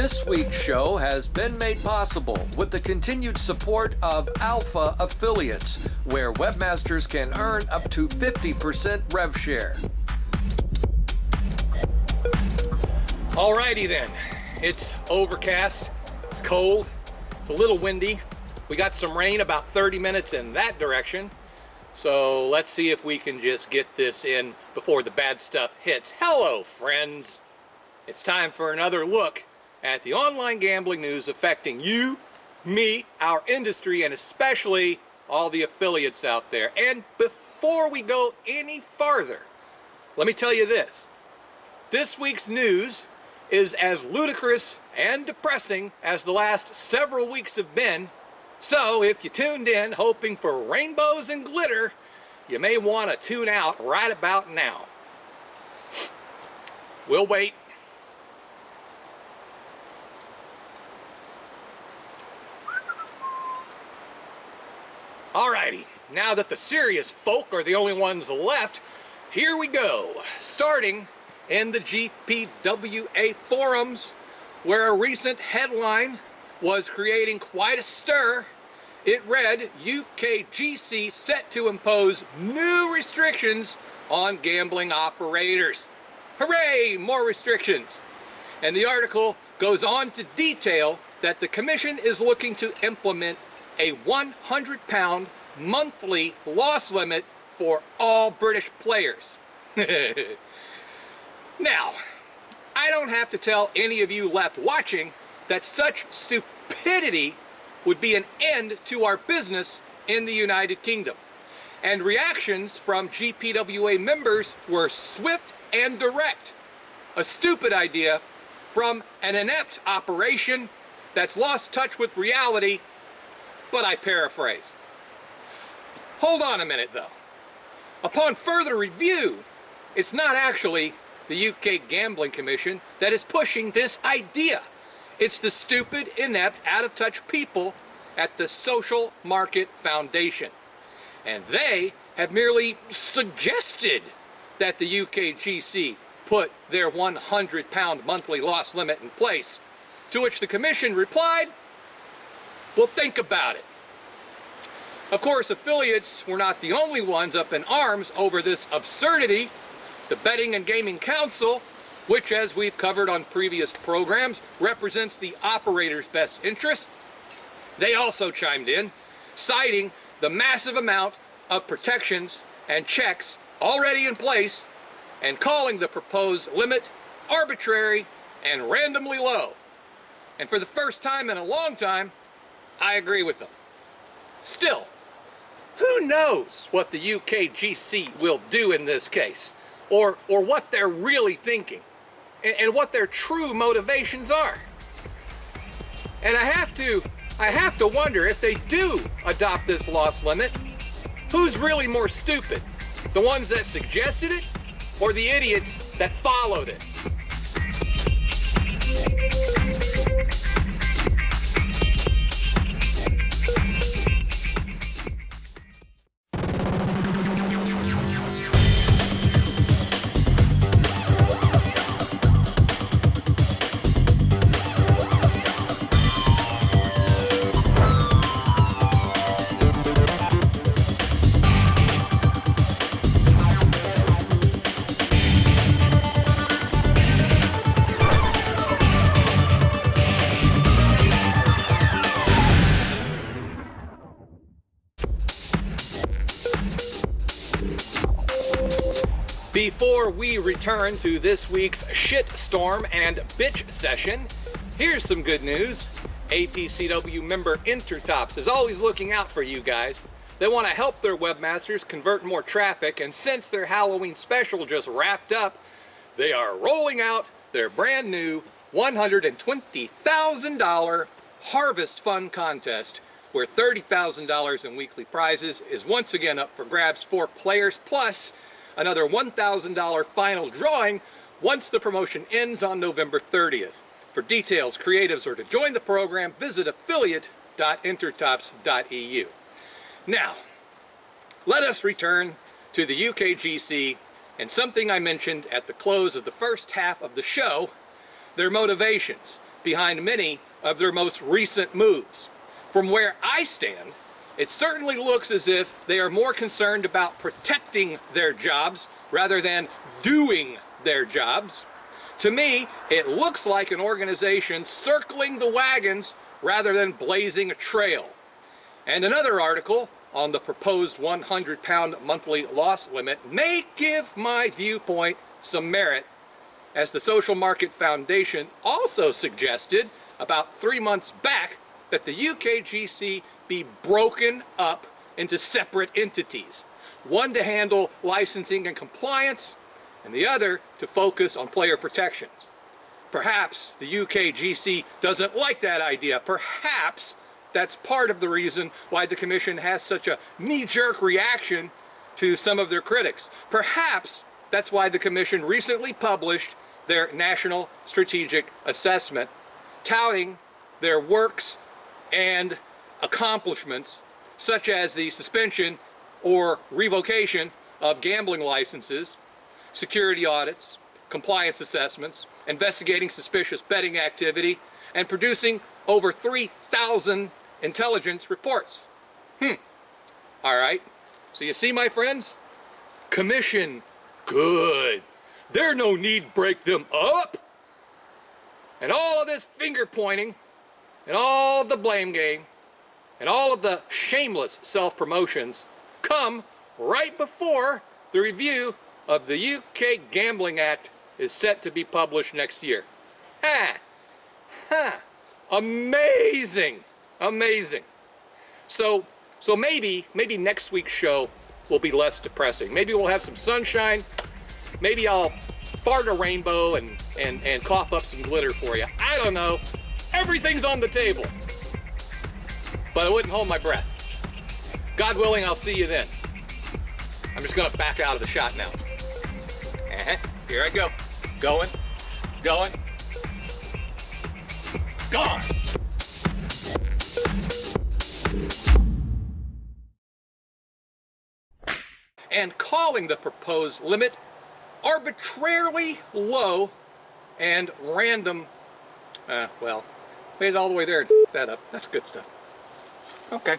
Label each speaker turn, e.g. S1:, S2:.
S1: This week's show has been made possible with the continued support of Alpha Affiliates, where webmasters can earn up to 50% rev share.
S2: Alrighty then, it's overcast, it's cold, it's a little windy. We got some rain about 30 minutes in that direction. So let's see if we can just get this in before the bad stuff hits. Hello, friends. It's time for another look at the online gambling news affecting you, me, our industry, and especially all the affiliates out there. And before we go any farther, let me tell you this. This week's news is as ludicrous and depressing as the last several weeks have been. So if you tuned in hoping for rainbows and glitter, you may want to tune out right about now. We'll wait. Alrighty, now that the serious folk are the only ones left, here we go. Starting in the GPWA forums, where a recent headline was creating quite a stir. It read, UKGC set to impose new restrictions on gambling operators. Hooray, more restrictions. And the article goes on to detail that the commission is looking to implement a £100 monthly loss limit for all British players. Now, I don't have to tell any of you left watching that such stupidity would be an end to our business in the United Kingdom. And reactions from GPWA members were swift and direct. A stupid idea from an inept operation that's lost touch with reality, but I paraphrase. Hold on a minute though. Upon further review, it's not actually the UK Gambling Commission that is pushing this idea. It's the stupid, inept, out-of-touch people at the Social Market Foundation. And they have merely suggested that the UKGC put their £100 monthly loss limit in place, to which the Commission replied, well, think about it. Of course, affiliates were not the only ones up in arms over this absurdity. The Betting and Gaming Council, which, as we've covered on previous programs, represents the operator's best interest, they also chimed in, citing the massive amount of protections and checks already in place and calling the proposed limit arbitrary and randomly low. And for the first time in a long time, I agree with them. Still, who knows what the UKGC will do in this case, or what they're really thinking, and what their true motivations are. And I have to wonder, if they do adopt this loss limit, who's really more stupid? The ones that suggested it, or the idiots that followed it? Before we return to this week's shitstorm and bitch session, here's some good news. APCW member Intertops is always looking out for you guys. They want to help their webmasters convert more traffic, and since their Halloween special just wrapped up, they are rolling out their brand new $120,000 Harvest Fund contest, where $30,000 in weekly prizes is once again up for grabs for players, plus another $1,000 final drawing once the promotion ends on November 30th. For details, creatives, or to join the program, visit affiliate.intertops.eu. Now, let us return to the UKGC and something I mentioned at the close of the first half of the show, their motivations behind many of their most recent moves. From where I stand, it certainly looks as if they are more concerned about protecting their jobs rather than doing their jobs. To me, it looks like an organization circling the wagons rather than blazing a trail. And another article on the proposed 100-pound monthly loss limit may give my viewpoint some merit, as the Social Market Foundation also suggested about 3 months back that the UKGC be broken up into separate entities, one to handle licensing and compliance, and the other to focus on player protections. Perhaps the UKGC doesn't like that idea. Perhaps that's part of the reason why the Commission has such a knee-jerk reaction to some of their critics. Perhaps that's why the Commission recently published their National Strategic Assessment, touting their works and accomplishments, such as the suspension or revocation of gambling licenses, security audits, compliance assessments, investigating suspicious betting activity, and producing over 3,000 intelligence reports. All right. So you see, my friends, Commission, good. There's no need to break them up. And all of this finger pointing, and all of the blame game, and all of the shameless self-promotions come right before the review of the UK Gambling Act is set to be published next year. Amazing, amazing. So maybe next week's show will be less depressing. Maybe we'll have some sunshine. Maybe I'll fart a rainbow and cough up some glitter for you. I don't know. Everything's on the table. But I wouldn't hold my breath. God willing, I'll see you then. I'm just gonna back out of the shot now. Here I go. Going. Gone. And calling the proposed limit arbitrarily low and random. Well, made it all the way there and that up. That's good stuff. Okay.